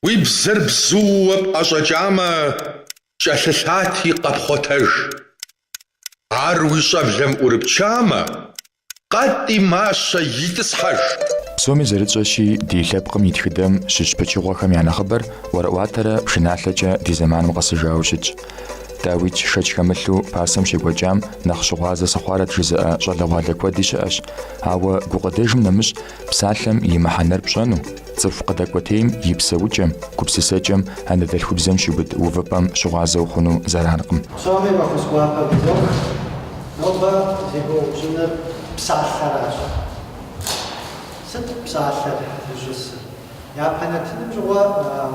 Уи бзэр бзууэ пӀэщӀэкӀамэ, кӀэлъылъати къэпхъуэтэж. Ар уи щӀэблэм Ӏурыпчамэ, къэтӀи мащэ итӀысхьэж. Псоми зэрытщӀэщи, ди лъэпкъым и тхыдэм щыщ пыкӀыгъуэхэм я нэхъыбэр уэрыӀуатэрэ пшыналъэкӀэ ди зэманым къэсыжауэ щытщ. ДауичкӀ шэч хэмылъу пасэм щекӀуэкӀам нэхъ щыгъуазэ сыхъуарэт жызыӀэ щӀалэгъуалэ куэди щыӀэщ. Ауэ гукъыдэжым нэмыщӀ псалъэм и мыхьэнэр пщӀэну, цӀыху къыдэкӀуэтейм и псэукӀэм, гупсысэкӀэм, анэдэлъхубзэм щиубыд увыпӀэм щыгъуазэ ухъуну зэранкъым. Псоми махуэсхуапэ гузок, нобэ зегуэупщӀыныр псалъэращ. Сыт псалъэр зыщӀысыр? Япэ нартыным щӀыгъуэ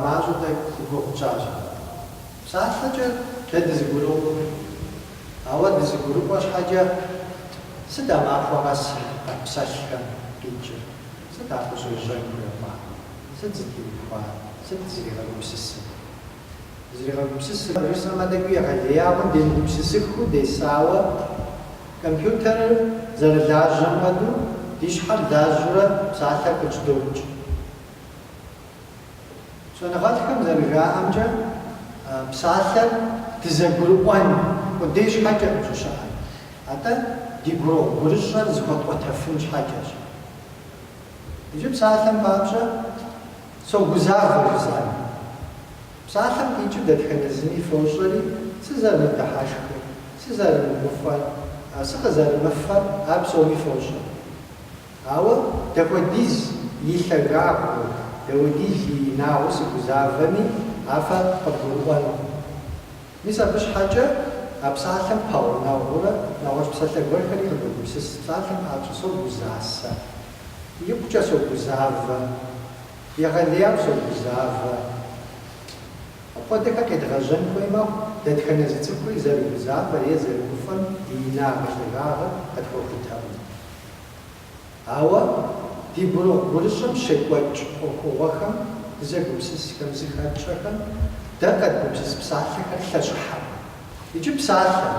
мащӀэу дэгуэупщӀащ. ПсалъэкӀэ дэ дызыгурыӀуэу, ауэ дызыгурыӀуэ щхьэкӀэ сыт а махуэ къэс къэпсэлъхэм къикӀыр? Сыт а къыщӀещӀэн хуейхъуа? Сыт зытеухуа? Сыт зригъэгупсысыр? Зригъэгупсысыр жысӀэмэ дэгуи егъэлеяуэ демыгупсысыху десауэ компьютерыр зэрылажьэм хуэдэу ди щхьэр лажьэурэ псалъэр къыкӀдоукӀ. Щӏэныгъэлӏхэм зэрыжаӀэмкӀэ псалъэр дызэгурыӀуэн къудей щхьэкӀэ щыщыӀэр. АтӀэ ди гурыщӀэр зыхуэтӀуэтэфын щхьэкӀэщ. Иджы псалъэм папщӀэ согузавэ жысӀэн. Псалъэм къикӀыу дэтхэнэ зыми фощӀэри сызэрымыдыхьэшхыр, сызэрымыгуфӀэр, сыкъызэрымыфэр ар псоми фощӀэ. Ауэ дапхуэдиз и лъагагъуэ, дапхуэдиз и инагъуэ сыгузавэми афэ къыбгурыӀуэнукъым. Мис абы щхьэкӀэ а псалъэм пэгъунэгъурэ нэгъуэщӀ псалъэ гуэрхэри къыдогупсыс. Псалъэм папщӀэ согузасэ, икъукӀэ согузавэ, егъэлеяу согузавэ. Апхуэдэхэр къедгъэжьэн хуей мэхъу дэтхэнэ зы цӀыхури зэрыгузавэр е зэрыгуфӀэм и инагъ лъагагъыр къытхуэхутэкъым. Ауэ ди гурыщӀэм щекӀуэкӀ Ӏуэхугъуэхэм, зэгупсысхэм, зыхэтщӀэхэм дэ къэдгупсыс псалъэхэр лъэщӀыхьэм. Иджы псалъэ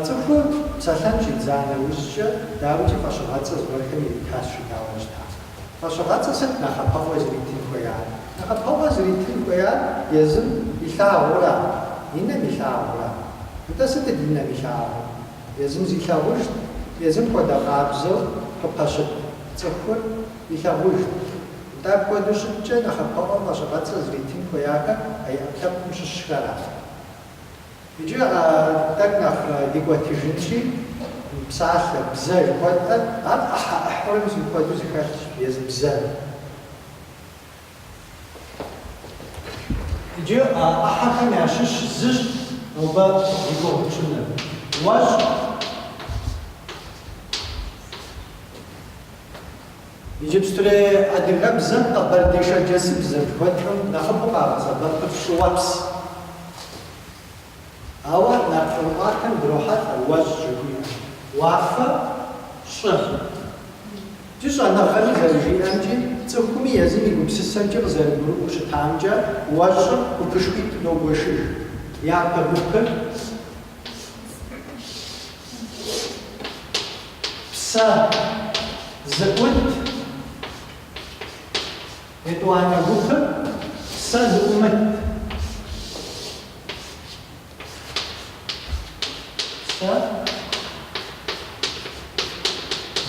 цӀыхур псалъэн щӀидза нэужькӀэ дауэкӀи фӀэщыгъэцӀэ зыгуэрхэм иритащ жыдауэ щыта. ФӀэщыгъэцӀэ сыт нэхъапэӀуэ зритын хуеяр? НэхъапэӀуэ зритын хуеяр езым илъагъурэ, и нэм илъагъурэ. НтӀэ сытыт и нэм илъагъур? Езым зилъагъужт, езым хуэдэ къабзэу къыпэщыт цӀыхур илъагъужт. НтӀэ апхуэдэу щыткӀэ нэхъапэӀуэм фӀэщыгъэцӀэ зритын хуеяхэр а и Ӏэпкълъэпкъым щыщхэрат. Иджы тӀэкӀу нэхъ дикӀуэтыжынщи, псалъэ, бзэ жыхуэтӀэр, ар Ӏыхьэурэ зыхуэдэу зыхэлъщ езы бзэр. Иджы Ӏыхьэхэм ящыщ зыщ нобэ дикӀуэупщӀыныр. УэщӀ иджыпстурэ адыгэбзэм къэбэрдей-шэрджэсыбзэ жыхуэтхэм нэхъыбэу къагъэсэбэпыр щӀыуэпс. Ауэ нарт-ӀурыӀуатэм дрохьэлӀэ уэщӀ жыхуиӀэр. Уафэ щӀы. Иджы щӀэныгъэми зэрыжиӀэмкӀи цӀыхуми езым и гупсысэмкӀэ къызэрыгурыӀуэу щытамкӀэ уэщӀыр гупышхуитӀу ногуэшыж. Япэ гупыр псэ зыӀут, етӀуанэ гупыр псэ зыӀумыт. Псэ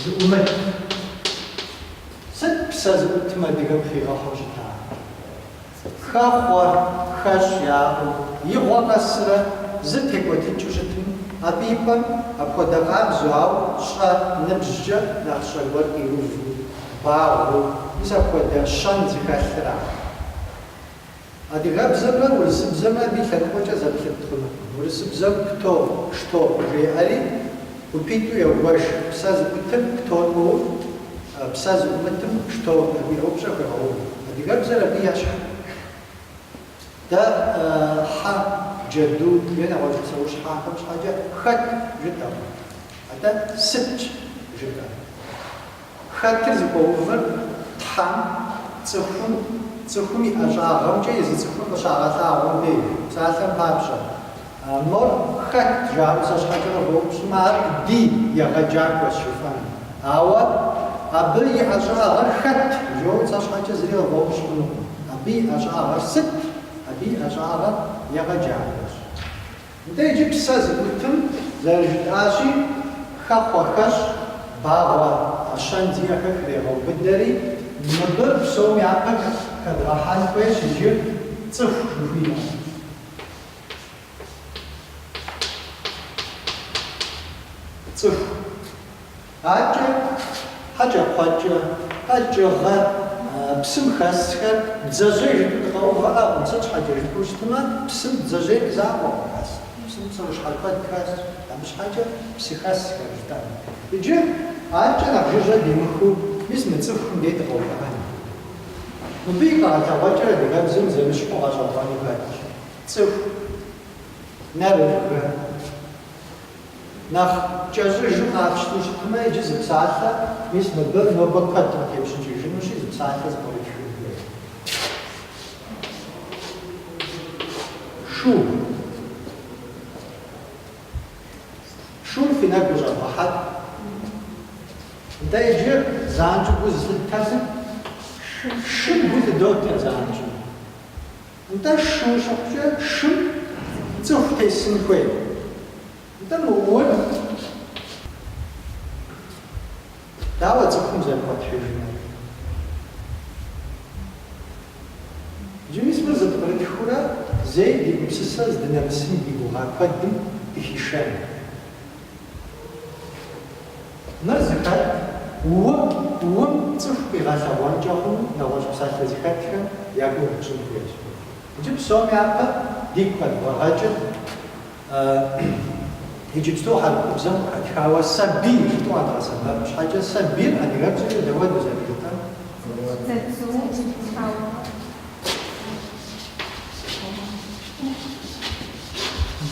зыӀумыт. Сыт псэ зыӀутым адыгэм хигъэхъуэу щыта? Хэхъуэ, хэщӀ яӀэу, и гъуэ къэсрэ зы текӀуэтыкӀыу щытым, абы и пӀэм апхуэдэ къабзэу, ауэ щӀэ ныбжькӀэ нэхъ щӀэ гуэр къиуву, бауэу, мис апхуэдэ щэн зыхэлъырэ. Адыгэбзэмрэ урысыбзэмрэ абы и лъэныкъуэкӀэ зэплъыт хъунукъым. Урысыбзэм пто, што жеӀэри упитӀу еуэж. Псэ зыӀутым птор Ӏув, псэ зыӀумытым што ӀуипщӀэ хуегъэув. Адыгэбзэр абы ещхь. Дэ хьэ, джэду, нэгъуэщӀ псэущхьэхэм щхьэкӀэ хэт жытӀэкъым. АтӀэ сыткӀ жытӀэ. Хэтыр зыхуэувыр тхьэм, цӀыхум и ӀэщӀагъэмкӀэ езы цӀыхур къыщагъэлъагъуэм деж. Псалъэм папщӀэ. Мор хэт жаӀэу сэ щхьэкӀэ къыгъуэупщӀмэ, ар ди егъэджакӀуэщ жыфӀэн. Ауэ абы и ӀэщӀагъэр хэт жэуэ сэ щхьэкӀэ зыри къыгъуэупщӀ хъунукъым. أبي أشعار ست أبي أشعار يغجعش أنت يجيب ساز قلتم زرجت آشي خخوخش بابا عشان زيها كريغو بدري نبر بسومي عقك كدراحان كويش يجيب صفر فيها صفر حاجة غا بسم خاصك تزاجيج تقوغا وتسج حاجة جبوش تما بسم تزاجيج زعما خاص بسم تصرش حلقات خاص مش حاجة بسي خاصك جدا يجي نعجوجة ديمخو بسم تصفكم دي تقوغا نبيك على تواجه ديغا زي مشكو غاشا طاني باتش تصف نابل nach Jazz Nachstuhl immer diese Zeit ist mit nur bekannt und ich schon diese Zeit das war ich شو في نقش واحد ده يجي زانج بوز التاسم شو بوز الدكتور زانج ده شو تشوف تسمع كويس ده نقول دعوة تكون زي ما تحبين جميس مزد بريخورا زي دي بسساز دنامسين دي قدم إخشان نرزقات تشوف بغاسة وانجاهم نواج بسات لزكاتها يقول بسون كويس جيب سومي عبا ديك قد وغاجر يجب تو حال بزم كتخاوى سبيل تو عندها سبب مش حاجة سبيل أنا غير زي دواد زبيلتا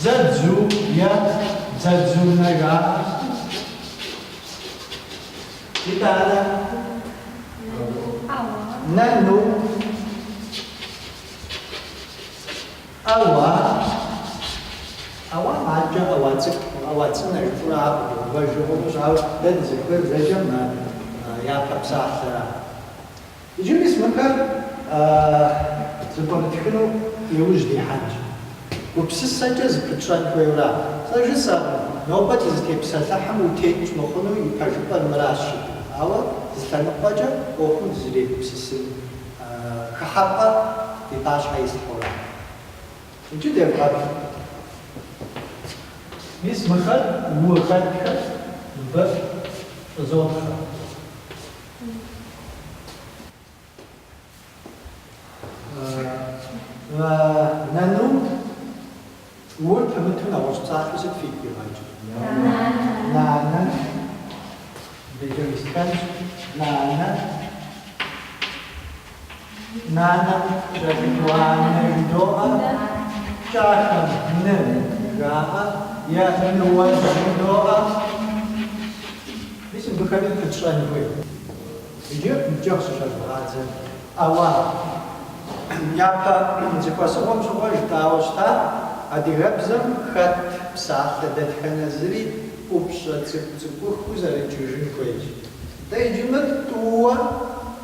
زادزو يا زادزو نجا كتانا نانو أوا معجة أواتنا يفرع وجهه مش عارف ذكر زجمنا يا كبسات يجي اسمك زبون تكنو يوجدي حاج وبسس سجز بتشان كويرا سجز نوبة زكيب سلحم وتيج مخنو يكجب المراشي أوا زتنقجة وكن زري بسس كحبة يتاش حيس حولا يجي دفع ميس مخل وخل كل بف زود خل نانو ول فهمتنا وش صار بس في كيراج نانا بيجي يسكن نانا جاكوانا يدوها جاكم نم يا نوال دوغا بيسم بكامل كتشراني كوي يجي نجاوش شغل أوا يابا زكوا سوام شغل يتاوشتا أدي غبزم خط بساعة دتخنا زري وبشا تسبوخ وزاري تجيجين كوي دا يجي مدتوا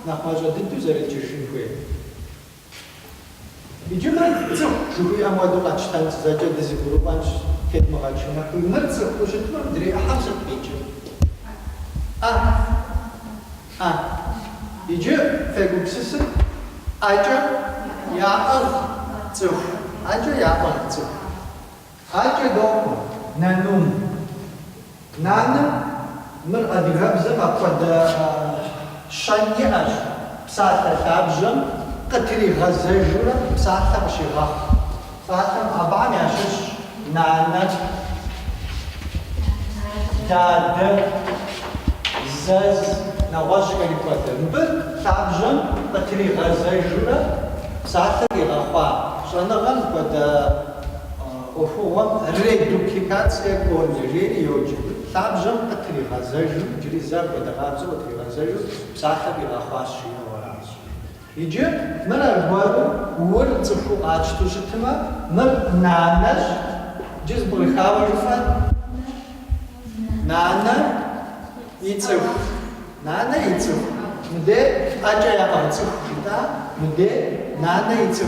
نخواجه دتو زاري تجيجين كوي يجي مدتوا شوفي أموادو قاتشتان تزاجة دزي بروبانش كيف ما غاديش ناكل مرزق وجدت ما ندري حاجه بيجي يجي فيقول بسس اجا يا تشوف اجا يا تشوف اجا دوم نانم من ادغاب زما قد شنياج بساعه تابجم قتري غزاجوره بساعه ماشي غا ساعه 4 ياشش نانا داد زاز نواش كان يقتل بل تعجن قتلي غزاجرة ساعة غخوا شانا غن قد أفوهم ري دوبليكات سيكون ري يوجد تعجن قتلي غزاجرة جري زار قد غابزة قتلي غزاجرة ساعة غخوا شيء وراس يجي من الوارو ور تفو آجتو شتما من نانش جز بالخاوة جفان نانا يتسوف مده 아저야 가츠다 근데 나는 이츠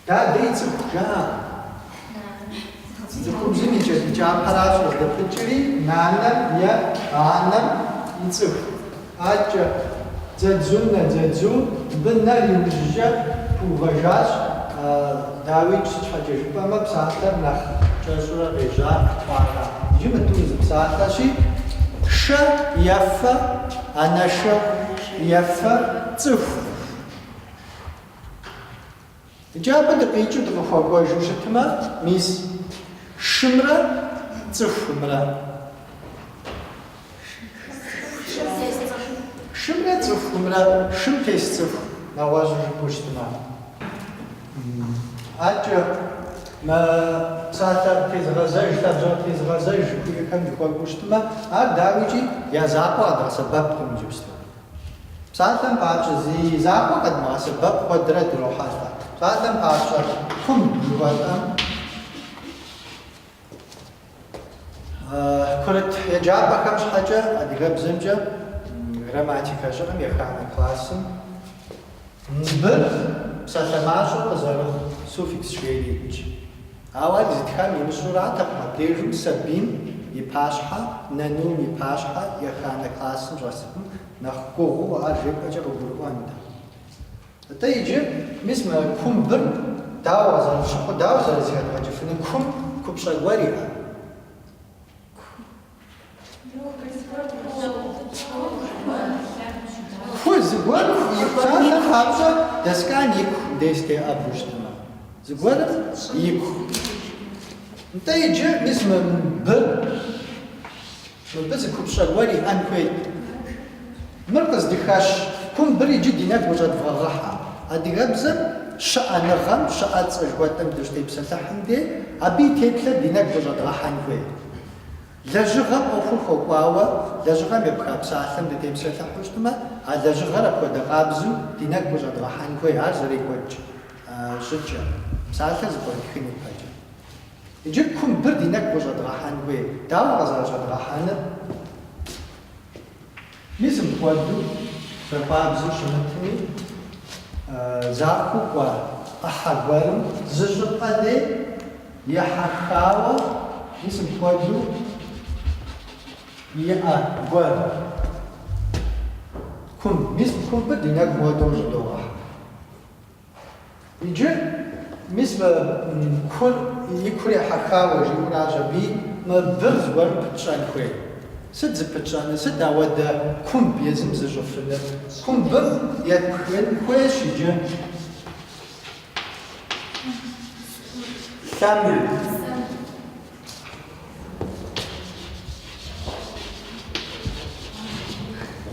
다 데이츠 자 지금쯤 이제 자파라서 대표들이 나는 야 아는 이츠 아저 제주는 제주 ben날 유지자 부가자스 다윗 차지 밤에 사다 나 저수라 베자 파라 이제 또 사다시 샤 야파 아나샤 야파 쯔프 이제부터 베이츠도 먹고 주셨지만 미스 심라 쯔프라 심라 쯔프라 심테스 나와서 보시지만 아주 마 사타 테즈가자이 타조 테즈가자이 주게 칸 먹고 싶지만 아 다윗이 야자파 다서밥 좀 줍시다 사탄 바치지 자파 kad마서 밥 거드라 들어하다 사탄 바치 품 누가다 그렇게 야자파 감시 하자 아디가 bizimce грамматика жирым яхана классым bir сатамашо кызару суффикс шведич авал зитхам имшурата патежум сабим ипашха нанум ипашха яхана классым жасым нахкогу аржекача гурванда это иже мисма кумбир давазар шху давазар зиятача фин купшагвария Згодом і хапша деска нік десте абуштема. Згодом і та іже мисма без купша говори анхой مركز دخاش كم بري جدي نك وجد فغاها ادغبز شأنغم شأت جواتم دشتي بسلحم دي ابي تيكلا دينك وجد راحن في لجغم أوفو خواوا لجغم يبقى بساعتم دي تيمسلح وشتما لجغم أكو دقابزو دينك وجد راحن في عزري كوج شجع بساعتم زبون خيني باجا يجيكم بر دينك وجد راحن في داو غزر وجد راحن ميسم كوادو فقابزو شمتني زاكو كوا أحقوارم زجقا دي يحقاوا ميسم كوادو يأقوار كم ميسم كم بدينك موادو جدوها يجي ميسم كل يكوري حقاوا جيونا جبي ما برز ورم بتشان كوي سد زبتشان سد عودا كم بيزم زجفنا كم بر يكوين كويش يجي ثامن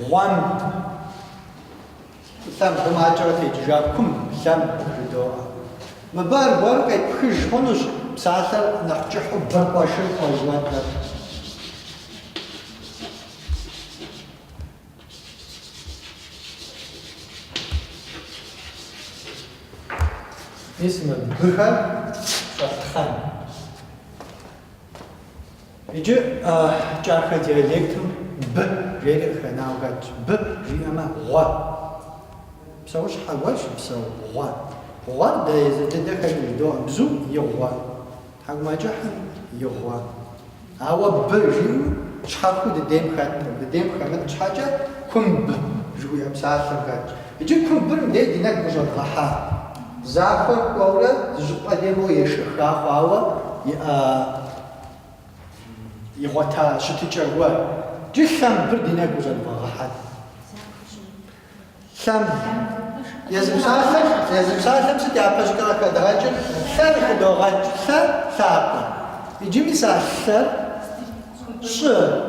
وان ثم بماجرتي جابكم ثم بدوها مبار ورقة بخش هنوش بساعتها نحجحوا برقاشر قوزواتنا اسم بخل فتخان يجي جارخة ديالكتم ب غير خناوغات ب جيما غوا بسوش حواش بسو غوا غوا دا يزدد خير دو بزو يغوا حق ما جحن يغوا هو ب جيو شحكو ديم خات شحاجة كم ب جو يمساعد خات يجي كم برم دي دينك بجو غحا زاخر قولة زبا ديمو يشخا خواوا يغوتا شتيجا جثم بردنا جوزن فغحات ثم يزم سالم ستي عباش كراكا دراجل ثم خدوغات ثاب يجي مسافر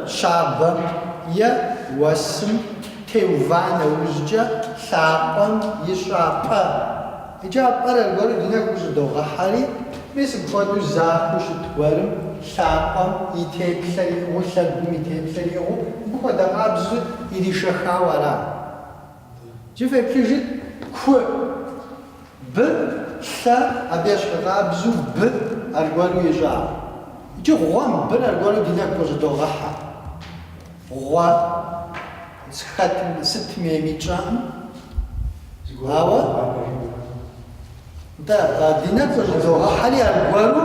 شاب يا وسم تيوفان وججا ثابن يشابا يجي عبار الغور دينا جوزن دوغحالي مثل فادو زاخوش تورم ثابن يتبسري وسلم يتبسري بخو دقابز يدي شخاورا جفا بيجي كو ب ثا أبيش غابزو ب أرغوالو يجا يجي غوام ب أرغوالو دينك بوز دوغاحا غوا ست ميميتشان هوا ده دينك جو حالي الغوارو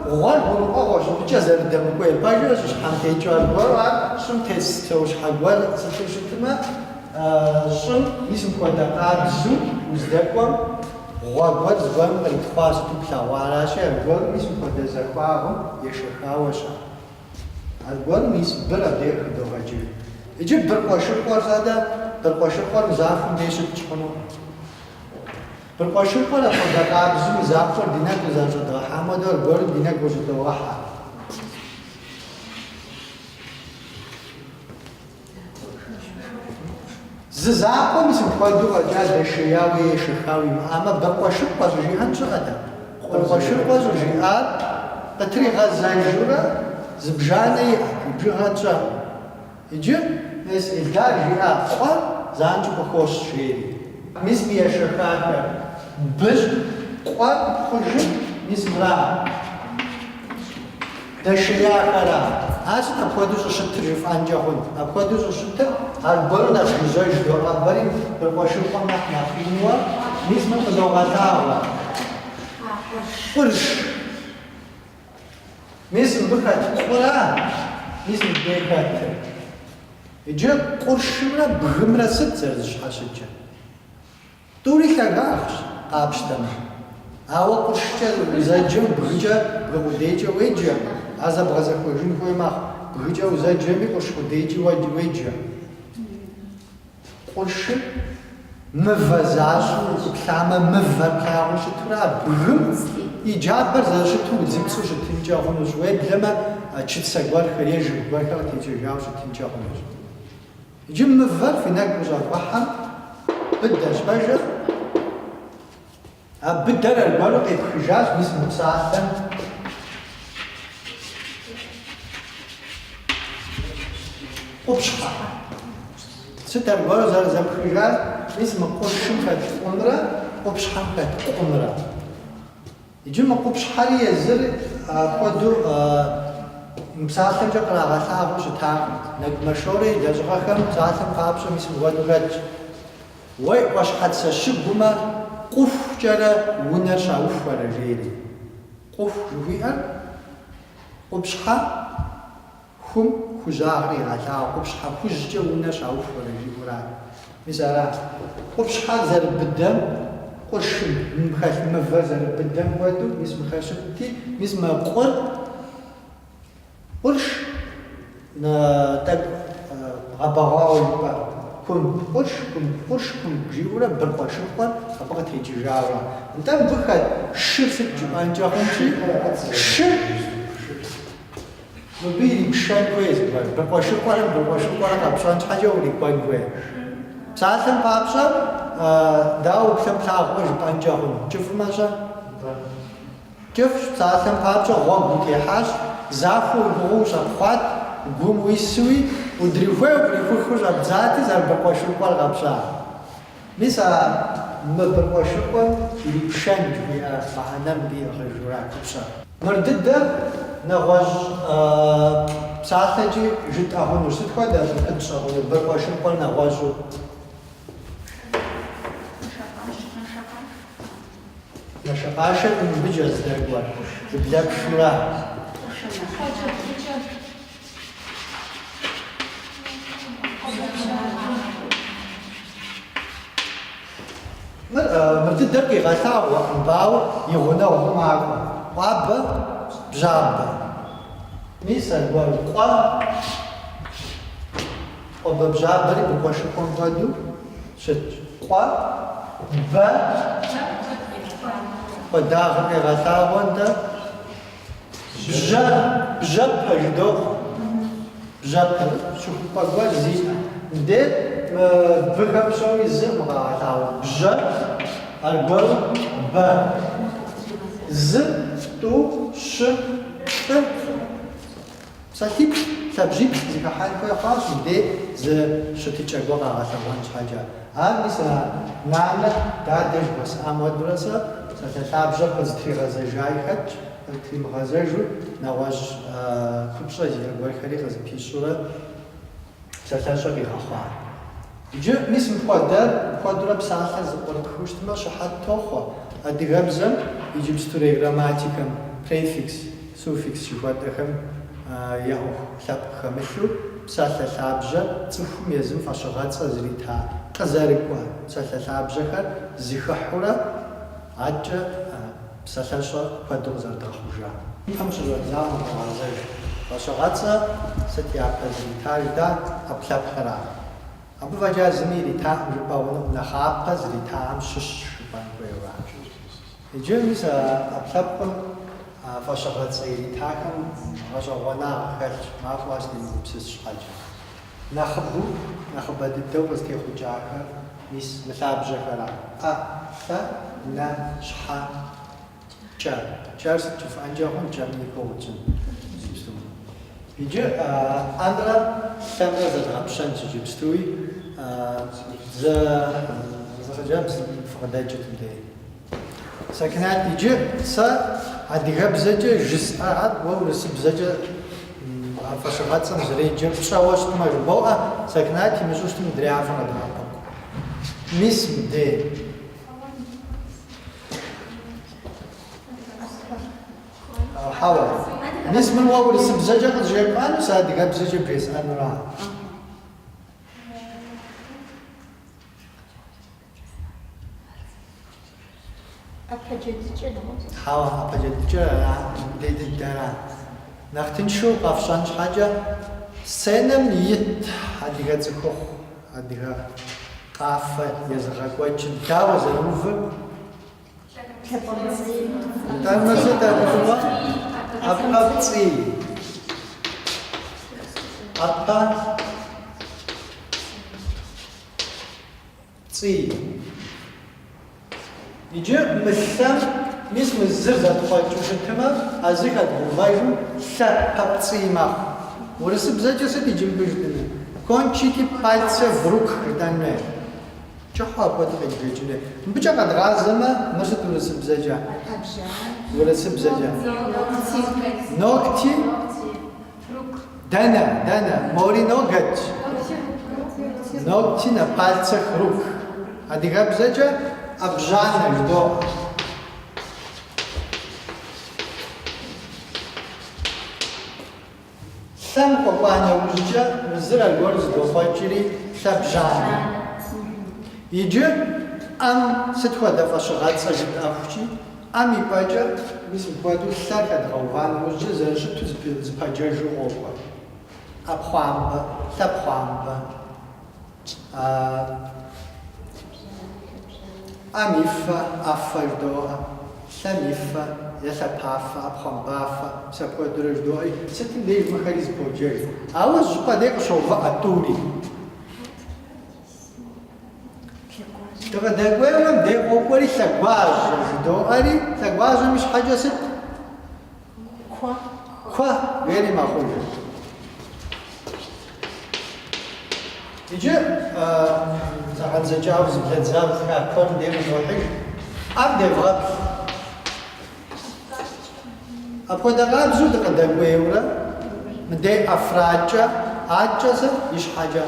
غوار بنقاش بجزر دم كويل باجوش حمتي جو الغوار شم تستوش حغوار ستوش تما شم نسم كودا قابزو وزدكم غوار زوام التفاس تبلا ولا شيء الغوار نسم كودا زكواهم يشخاوشا الغوار نسم برا ديك دوغاجي يجيب برقاشر قار زاده برقاشر قار زعفن بيشت تشخنو برقاشر قار خدا قابزو زعفن دينك زاجدا حمد الغوار دينك وجدا واحد زعفن اسم خدو وجاد شياوي شخاوي اما برقاشر قار جيهان شغدا برقاشر قار جيهان قطري غزانجورا زبجاني بجهات شا يجي ناس الدار جاء قال زانج بخوش شيري مسمي شركات بس قال خرج مسمرا ده شيا كلا هاش تقودوش شترف انجاهون تقودوش شتر البرنا جزاج دو البرين بالقشر قمنا نافينوا مسم خزوغاتا خرج مسم بخات قرا مسم بخات يجي قرشنا بغمرة ست زرزش حاشتش دوري خلاص قابشتنا هوا قرشة وزاجم بغجة بغديجة ويجة هذا بغزة خوجين خوي ما بغجة وزاجم قرش بغديجة ويجة قرش مفزاش وكلامة مفكاوش ترى بغم يجابر زاش تو زمسوش تنجا هونوش ويد لما تشتسقوال خريج وكلا تيجاوش تنجا هونوش يجي مفر في نقبض البحر بدأ شبجة بدأ البلوغ يتخجاج اسمه ساعة وبشحة ستة البلوغ زي الخجاج اسمه قرشم فات قمرة وبشحة فات قمرة يجي مقو بشحة يزر قدو مساعدة جقرا غثاء وشتاق نجمشوري جزغخم مساعدة قابشة مسم ودغج واش قد سشبهما قف جرى ونرشا وفر جيري قف جوهر وبشحة خم خزاغري غثاء وبشحة خزجة ونرشا وفر جيري مثلا وبشحة زر بالدم قرش مخاش مفزر بالدم ودو مسم خاشمتي مسم قر قرش تب غباوي كم كم جيورا برقش قر أبغى تيجي جاورا أنت بخد شرف الجبان جاهم شيء شر مبيني بشان كويس برقش قر كابشان حاجة ولي بان كويس ساعتهم بابشان داو بسم تلاقوش بان جاهم شوف ماشا شوف ساعتهم بابشان غوم بتيحاش زافو الغوش أخوات قوم ويسوي ودريفوه خوش أبزاتي زار برقوشو قال غبشا ميسا ما برقوشو قال يبشان جوية فعنام بي غجورا كبشا مردد نغوش ساعتها جي جيت أهون وست خوا دا كبشا برقوشو قال نغوشو نشقاشا من بجاز درقوار بلاك شورا مرتد درقي غثاء وانباو يغنى وهم عقل وعبا بجابا ميسا الوالد قوى وبجابا بري بقوشكم غدو شت قوى با وداغني غثاء واندا بجاب هجدو بجاب شوفوا بقوى زي دي بخم شوي زم غثاء بجاب البر با ز تو ش ت ساتيب تبجيب زي حال كوي خاص دي ز شتي تشغوا غثاء حاجه مثلا نعمل دادش بس امود برسا ستتابجا بس تري غزاجاي خد تري غزاجو نواج كبشا دي غوي خلي غز بيشوره ستاشا بي خخوا Иджы мис мыпхуэдэр куэдурэ псалъэ зыпӏырытхыущтмэ щыхьэт тохъуэ. Адыгэбзэм иджыпстурей грамматикэм префикс, суффикс жыхуэдэхэм яӏу лъэпкъ хэмылъу псалъэ лъабжьэ цӏыхум езым фӏэщыгъэцӏэ зрита къызэрыкӏуэ псалъэ лъабжьэхэр зыхыхьурэ адэкӏэ псалъэщӏэ куэду къызэрыдгъэхъужа. Пэм щыщӏэдзам къыгъуазэж. Фӏэщыгъэцӏэ сыт япэ зритар жыда ӏэпкълъэпкъра. Абы фӏэкӏа зыми иритаӏым жыпӏэу нэхъапэ зритаӏым щыщ жыпӏэн хуейуэ. Иджы мис ӏэпкълъэпкъым фӏэщыгъэцӏэ иритахэм гъэщӏэгъуэнагъ хэлъщ, махуэ зытемыгупсыс щхьэкӏэ. Нэхъыбэу, нэхъыбэ дыдэу къызытехъукӏахэр мис мылъабжьэхэращ. ӏэ, лъэ, нэ, щхьэ, кӏэ. Кӏэр сыт жыфӏэнкӏэ хъун, кӏэм и къоуцӏын. Иджы ӏэмрэ лъэмрэ зэдгъэпщэнщ иджыпстуи зэхэджэм фыкъыдэкӏыт дей. Сакнат иджы сэ адыгэбзэкӏэ жысӏэӏэт уэ урысыбзэкӏэ фӏэщыгъэцӏэм зыреджэр пщӏэуэ щытмэ жыбоӏэ Сакнат имыщӏу щытым дряфэм къэдгъэпӏэкъу. Мис мыдей. Хауэ. Мис мыр уэ урысыбзэкӏэ къызжепӏэну сэ адыгэбзэкӏэ бжесӏэнура. Хауэ, апэджэдыкӏэ дей дыдэра. Нэхъ тыншу къэфщӏэн щхьэкӏэ сценэм ит адыгэ цӏыхухъу, адыгэ къафэ езыгъэкӏуэкӏым дауэ зэрыувыр? Тэмэзэ дэгъуэ ӏэпэпцӏий. Ӏэпэ цӏий. Иджы мылъэм мис мы зыр зэтхъуэкӏыу щытымэ ӏэзы хэдгъэувэжу лъэ пэпцӏий мэхъу. Урысыбзэкӏэ сыт иджы жытӏэнур? Кончити пальцы в рук жытӏэн хуей. Кӏыхьу апхуэдэу къеджэкӏын хуей. Мыбыкӏэ къэдгъазэмэ мыр сыт урысыбзэкӏэ? Урысыбзэкӏэ. Ногти? Дэнэ, мори ноготь. Ногти на пальцах рук. Адыгэбзэкӏэ ӏэбжьанэ жыдоӏэ. Лъэм кӏуэкӏуа нэужькӏэ зыр аргуэр зыдохъуэкӏри лъэбжьанэ. Иджы ӏэм сыт хуэдэ фӏэщыгъэцӏэ жытӏэхукӏи ӏэм и пӏэкӏэ мис мыпхуэдэу лъэр хэдгъэува нэужькӏэ зэрыщыту зыпэджэжу къокӏуэ. Ӏэпхъуамбэ, лъэпхъуамбэ. Ӏэм и фэ, ӏэфэ жыдоӏэ. Лъэм и фэ, елъэпафэ, ӏэпхъуамбафэ, сапхуэдурэ жыдоӏэи сытым деж мыхэри зыподжэж. Ауэ щӏыпӏэ дей къыщоувыӏэ тӏури. Дыкъыдэкӏуейуэм дей къокӏуэри лъэгуажьэ жыдоӏэри, лъэгуажьэм и щхьэкӏэ сыт? Кхъуэ уери мэхъужыр. Иджы зэгъэдзэкӏауэ зыблэдзауэ тхакӏуэм дей узохьыж, ӏэм девгъэплъ. Апхуэдэ къабзэу дыкъыдэкӏуейуэрэ мыдей ӏэфракӏэ, акӏэ сыт? И щхьэкӏэ.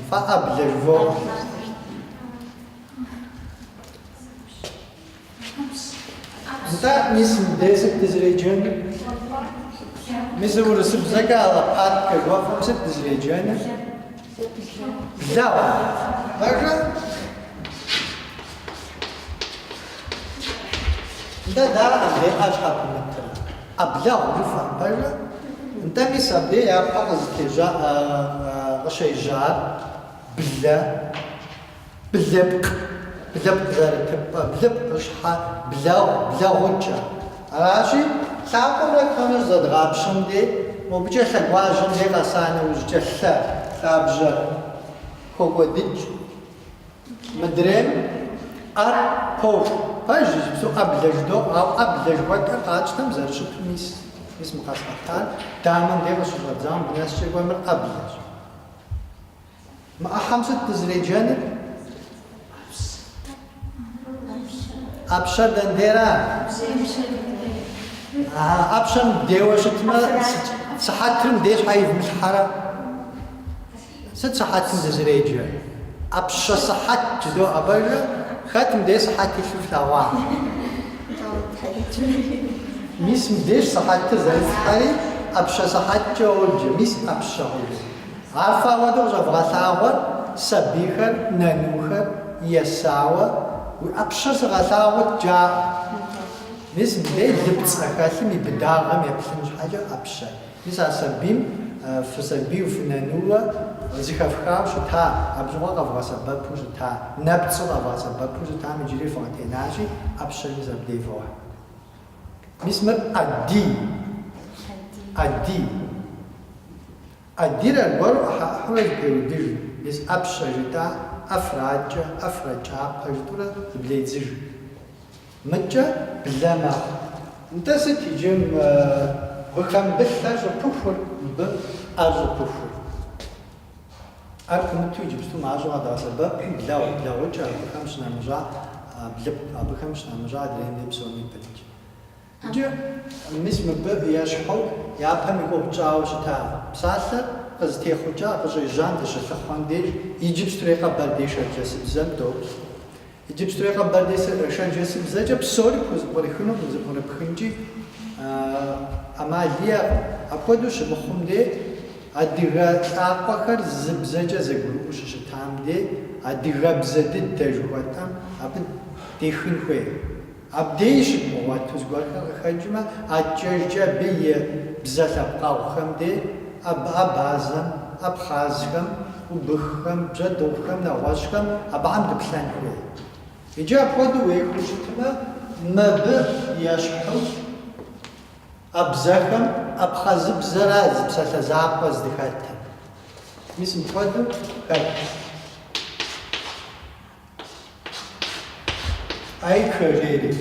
Фӏэӏэблэж воӏэ. Нтӏэ мис мыдей сыт дызэреджэныр? Мис урысыбзэкӏэ алапаткэ жыхуэфӏым сыт дызэреджэныр? Блэгъу. Ажэ? Нтӏэ дара абдей ӏэщхьэ пымытыр? Ӏэблэгъу жыфӏэ, ажэ? Нтӏэ мис абдей япэ къыщежьар блэ, блыпкъ, блыпкъ зэрытыпӏэ, блыпкъ щхьэ, блэгъукӏэ. Аращи, лъакъуэмрэ кхъуэмрэ зэдгъапщэм дей, мобыкӏэ лъэгуажьэм дей къэса нэужькӏэ лъэ, лъабжьэ хуокӏуэдыкӏ. Мыдрейм ӏэр похъу. Пэж иджыпсту ӏэблэ жыдоӏэ, ауэ ӏэблэ жыхуэтыр къатщтэм зэрыщыту мис мыкъэсӏэтар дамэм дей къыщыщӏэдзам бнэскӏэ кӏуэмыр ӏэблэщ. Мы ӏыхьэм сыт дызэреджэныр? Ӏэпщэр дэндейра? Ӏэпщэм дейуэ щытмэ сыхьэтым дей щхьэ ивмылъхьэрэ? ست صحاتم دزريجة أبشر صحات جدو أبرر خاتم دي صحات يشوف لوا ميس مديش صحات تزريج حالي أبشر صحات جوج ميس أبشر عارفة ودو جبغة ثاور سبيخر نانوخر يساوة وأبشر صغة جاء ميس مدي لبس أكاسم يبداغم يبسنج حاجة أبشر ميس أسبيم في سبي وفي نانوة زيخ أفكار شتا أبجوا غفوا سبب شتا نبتسو غفوا سبب شتا مجري فانتيناجي أبشر ميس أبدي فوا ميس مر أدي الأول أحوال بيودير ميس أبشر جتا أفراجة قجدورة بليزير متى بلا ما انت ستيجم بخم بثاج بوفر بأرز بوفر أركم توجي بستو معجو هذا سبب بلا وجه بخمسنا مجا بخمسنا مجا درين بسوني بلج جا مس مبب يشحو يابهم يقول جاو شتا بساسر قز تيخو جا قز جان دش تخوان دير يجيب ستريقة برديش جسد زم دوبس يجيب ستريقة برديش عشان جسد زجا بسوري كوز بريخنو كوز بريخنجي أما ليا أقودوش بخوم دي أديغا تاقوكر زبزجا زغلو شتام دي أديغا بزدد دجواتام أبد تيخن خوي أبديش موات تزغلو خجمة أجرجا بي بزاتا بقاوخم دي أبازم أبخازخم وبخم جدوخم نواشخم أبعم دبسان خوي إجا أقودو ويخوشتما مبه يشحو أبزخم أبخازب زراز بساتا زعبا زدخاتها ميسم تفضل خير أي كريري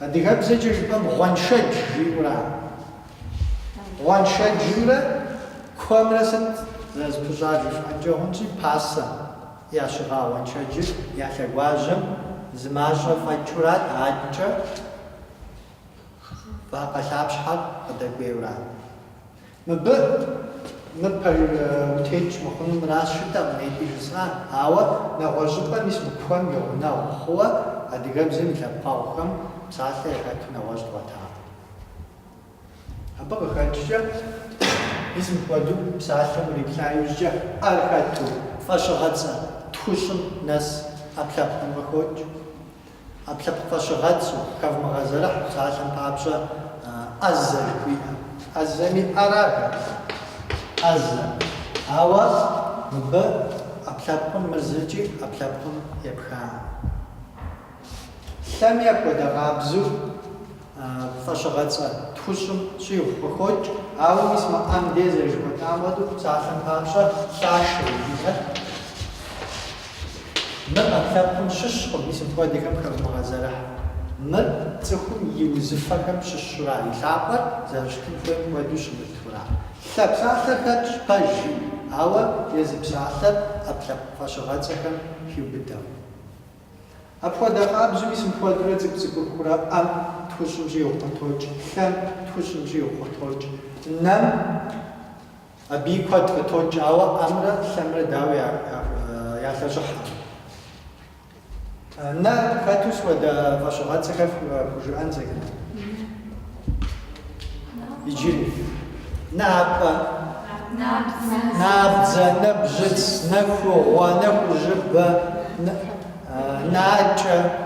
أديها بزجر جبام غنشد جيورا غنشد جيورا كوام رسد زاز بجاجر فانجا هونجي باسا ياشغا غنشد جير ياشغواجم زماجا فانجورات عادجا فاقا شابشحال قد بيوران مبر تيج مخون مراس شتا منيتي جسان هاوا نواجبا مش مكوان يونا وخوا أديغم زي متلقاوكم ساعتا يخاتو نواجد وطا أبقى خاتشا اسم قدو ساعتا مريكلا يجا أرخاتو فاشغاتسا تخشم ناس أبلابكم بخوج أبلاب فاشغاتسو كاف مغازرح ساعتا بابشا أزل كويها أزمي أراغا أزل هوا مبا أبلابكم مرزجي أبلابكم يبخان سام يكو دغابزو فاشغاتسا تخشم شيو بخوج أو اسم أم ديزر جوات عمدو ساعتا بابشا ساشر مر أبلابكم ششقم اسم تواديكم كاف مغازرح مر تخم يوزفكم ششرا يلعبر زرشكم فهم ودوش متورا ثاب ساعتا كاتش باجي هوا يزب ساعتا أبلاب فاشغاتسكم هيو بداو أبخوا دقاء بزو اسم فوادورة زبزبور كورا أم تخشم جيو خطوج ثم تخشم جيو خطوج نم أبي كواد خطوج هوا أمرا ثمر داو يعتجحا نا خاتوس ودا فاشغات سكف فجوان زكنا يجري نابا نابزا نبجت نكو ونكو جبا ناجا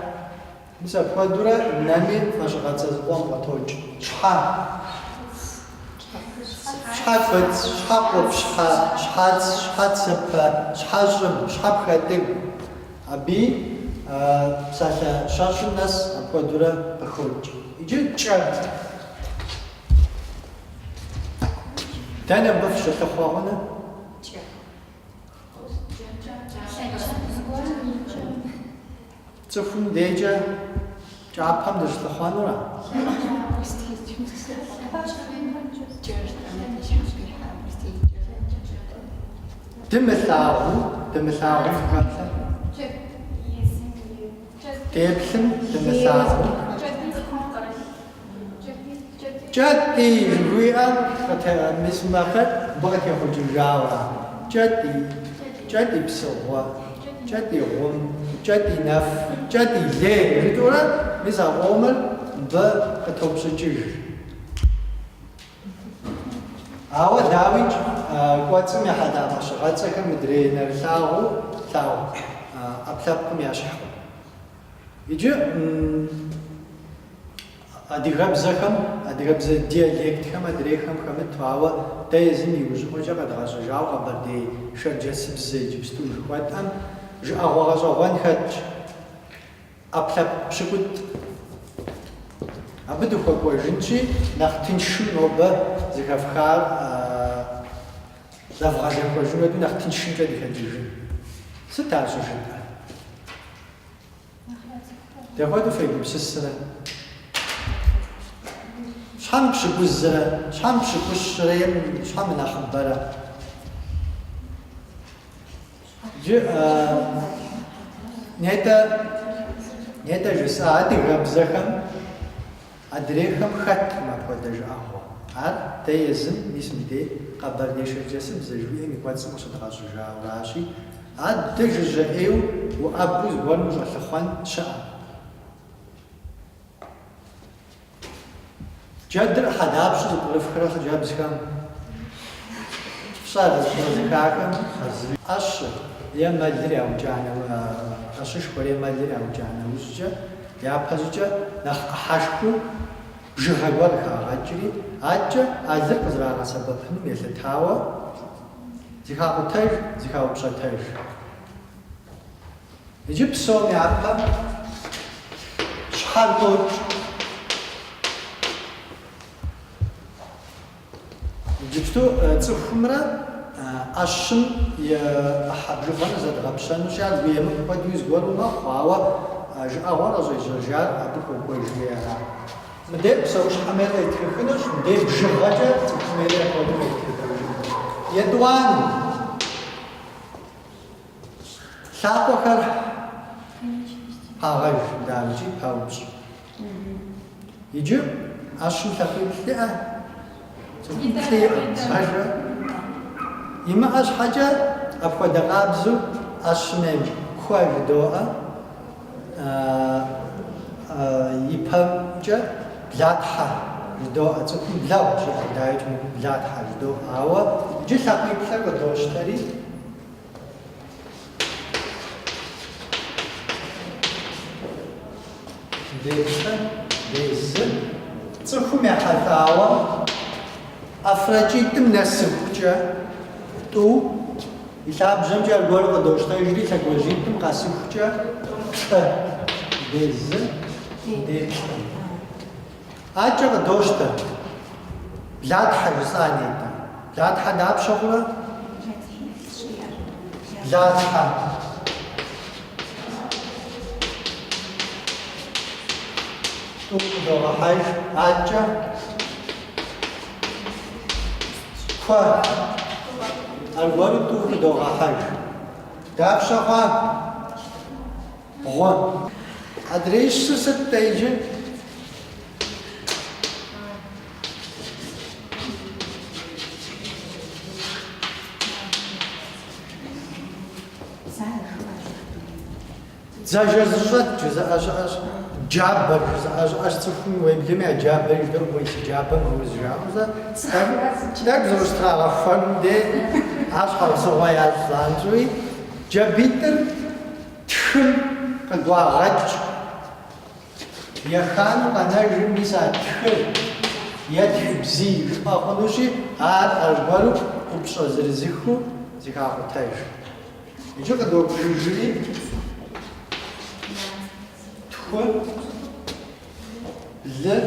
مثلا فادورا نامي فاشغات زقوم وتوج شحا شحافت شحاقوف شحات سبا شحاجم شحاب خاتق أبي ساعة شاشة الناس أقدر بخرج يجي تشاب تانا بفش تخوانا تفهم ديجا جابهم دش تخوانا را دمثاو فكرة تبسم تمساح جاتي جويا فتح مسمخت بغت يخرج جاورا кӏэди псыгъуэ, кӏэди гъум, кӏэди нэф, кӏэди лей жытӏурэ мис а къомыр мыбы къытопщӏыкӏыж. Ауэ дауичӏ кӏуэцӏым я хьэдамэ щыгъэцӏэхэм мыдрей нэрылъагъуу ӏэплъэпкъым ящхьу. Иджы адыгэбзэхэм, адыгэбзэ диалектхэм адрейхэм хэмыту, ауэ дэ езым иужьыӏуэкӏэ къэдгъэщӏэжауэ къэбэрдей шэрджэсыбзэ иджыпсту жыхуэтӏэм жыӏэгъуэ гъэщӏэгъуэн хэтщ. Ӏэплъэпкъ пщыкӏут. Абы дыхуэкӏуэжынщи, нэхъ тыншым нобэ зыхэфхар зэвгъэлэхуэжын хуэдэу нэхъ тыншымкӏэ дыхэкӏыжын. Сыт ар щӏыжытӏэ? Дэгъуэду фегупсысрэ? Щхьэм пщыгузрэ? Щхьэм пщыкӏущрэ? Щхьэм нэхъыбэрэ? Нетӏэ жысӏэ адыгэбзэхэм, адрейхэм хэтхэм апхуэдэ жыӏэгъуэ. Ар дэ езым мис мыдей къэбэрдей шэрджэсыбзэ жыхуиӏэм и кӏуэцӏым къыщыдгъэщӏыжауращи, ар дэ жыжьэӏейуэ уӏэбу зыгуэрым ущӏэлъыхъуэн щыӏэ. Джэдыр хьэдапщэ зыпкърыфхрэ хъыджэбзхэм? ПщӀэрэ зыхахэм ӏэщыр е мэлыр яукӏанэ, ӏэщышхуэр е мэлыр яукӏанэ ужькӏэ, япэщӏыкӏэ нэхъ ӏыхьэшхыу бжыгъэ гуэр хагъэкӏри, адэкӏэ алыр къызэрагъэсэбэпыным елъытауэ зыхакъутэж, зыхаупщӏэтэж. Иджы псом япэ щхьэр тӏокӏ. Иджыпсту цӏыхумрэ ӏэщым и ӏыхьэ бжыгъэр зэдгъэпщэну щыӏэт, уемыпӏ хуэдэу зыгуэру мэхъу, ауэ жыӏэгъуэр къыщӏежьэжар абы хуэкӏуэжри ара. Мыдей псэущхьэмей къетхыхынущ, мыдей бжыгъэкӏэ цӏыхумей хуэдэу къетхыхынущ. Етӏуанэм лъакъуэхэр пагъэж, дауичӏи паупщӏ. Иджы ӏэщым лъэхъуиплӏ иӏэ. Имыӏэ щхьэкӏэ апхуэдэ къабзэу ӏэщым куэ жыдоӏэ, и пэмкӏэ блатхьэ жыдоӏэ. Цӏыхум блэгъу жиӏэ, дауичӏ блатхьэ жыдоӏэ. Ауэ иджы лъэхъуиплӏыр къыдощтэри дезы цӏыхум ехьэлӏауэ ӏэфракӏитӏым нэсыхукӏэ тӏу и лъабжьэмкӏэ аргуэру къыдощтэжри лъэгуажьитӏым къэсыхукӏэ плӏы дезы деплӏы. Адэкӏэ къыдощтэ блатхьэ жысӏа нетӏэ. Блатхьэ дапщэ хъурэ? Блатхьэ тӏу къыдогъэхьэж, адэкӏэ куэ аргуэру тӏу къыдогъэхьэж. Дапщэ хъуа? Бгъу. Адрейщыр сыт-тӏэ иджы? Дзажэзыщӏэткӏэ, зыӏэщӏыӏэщ, джабэр, зыӏэщӏыӏэщ цӏыхум уеблэми я джабэр жыдэу уей си джабэм узжауэ, тӏэкӏу зыущытрагъэхуэну дей ар щхьэусыгъуэ ящӏанщӏуи, джабитӏыр тхым къыгуагъэкӏ. Ехану къэнэжым мис а тхыр е тхыбзий жыпӏэ хъунущи, ар аргуэру ӏупщӏэ зырызыхыу зыхакъутэж. Иджы къыдобжыжри тху, лы,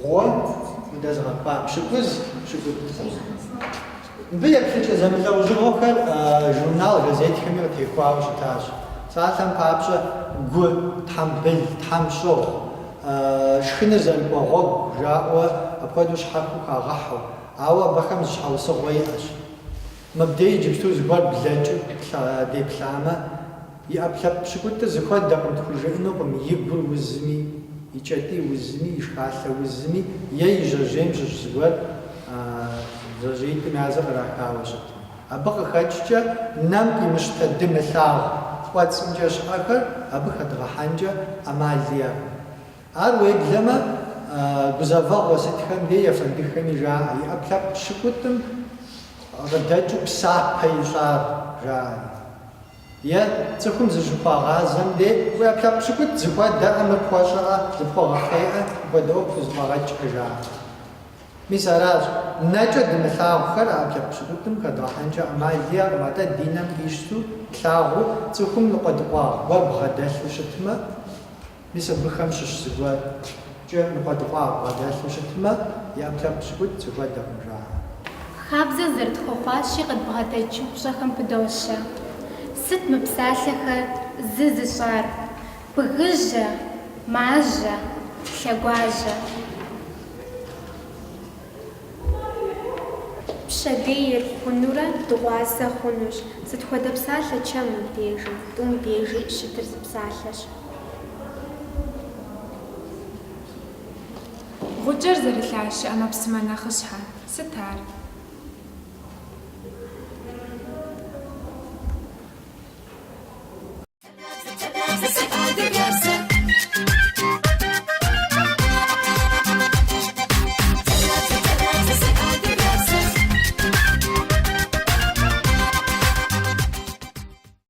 гъуэ удэзгъэкӏуа пщыкӏуз, пщыкӏут. Мыбы еплъыкӏэ зэмылӏэужьыгъуэхэр журнал, газетхэми къытехуауэ щытащ. Псалъэм папщӏэ гу тхьэмбыл, тхьэмщӏыгъу, шхыныр зэрыкӏуэгъуэгу жаӏуэ апхуэдэу щхьэхыу хагъэхьэу, ауэ абыхэм зыщхьэусыгъуэ иӏэщ. Мыбдеж иджыпсту зыгуэр блэкӏыу деплъамэ, и ӏэплъэпкъ пщыкӏутӏыр зыхуэдэкъым тхужыӏэнукъым, и гур узми, и кӏэтӏий узми, и шхалъэ узми, е и жьэжьейм щыщ зыгуэр бзэжьеитӏым я зэ кърахауэ щытмэ. Абы къыхэкӏкӏэ нэм къимыщтэ мылъагъу кӏуэцӏымкӏэ щыӏэхэр абы хэдгъэхьэнкӏэ ӏэмал яӏэкъым. Ар уеблэмэ гузэвэгъуэ сытхэм дей афэндыхэми жаӏэ, и ӏэплъэпкъ щыкӏутӏым къыдэкӏыу псапэ ищӏар жаӏэ. Е цӏыхум зыщыхуагъазэм дей уи ӏэплъэпкъ щыкӏут зыхуэдэ мыпхуэщӏыӏэ, зыпхуэгъэхъеӏэ, апхуэдэу пхузэфӏэгъэкӏ жаӏэ. Мис аращ, нэкӏэ дымылъагъухэр ӏэплъэпкъ щыкӏутӏым хэдгъэхьэнкӏэ ӏэмал яӏэкъым. Атӏэ ди нэм къищту плъагъуу цӏыхум ныкъуэдыкъуа гуэр бгъэдэлъу щытмэ, мис абыхэм щыщ зыгуэркӏэ ныкъуэдыкъуа бгъэдэлъу щытмэ, и ӏэплъэпкъ щыкӏут зыхуэдэкъым жаӏэ. Хабзэ зэрытхуэхъуащи къыдбгъэдэкӏыу пщӏэхэм пыдощэ. Сыт мы псалъэхэр зы зыщӏар? Бгыжьэ, мажьэ, лъэгуажьэ. Пщэдей хъунурэ дыгъуасэ хъунущ. Сыт хуэдэ псалъэ чэм мыбдежым? ТӀум дежи щытыр зы псалъэщ. Гъукӏэр зэрылъащыӏэ мэпсымэ нэхъыщхьэ. Сыт ар?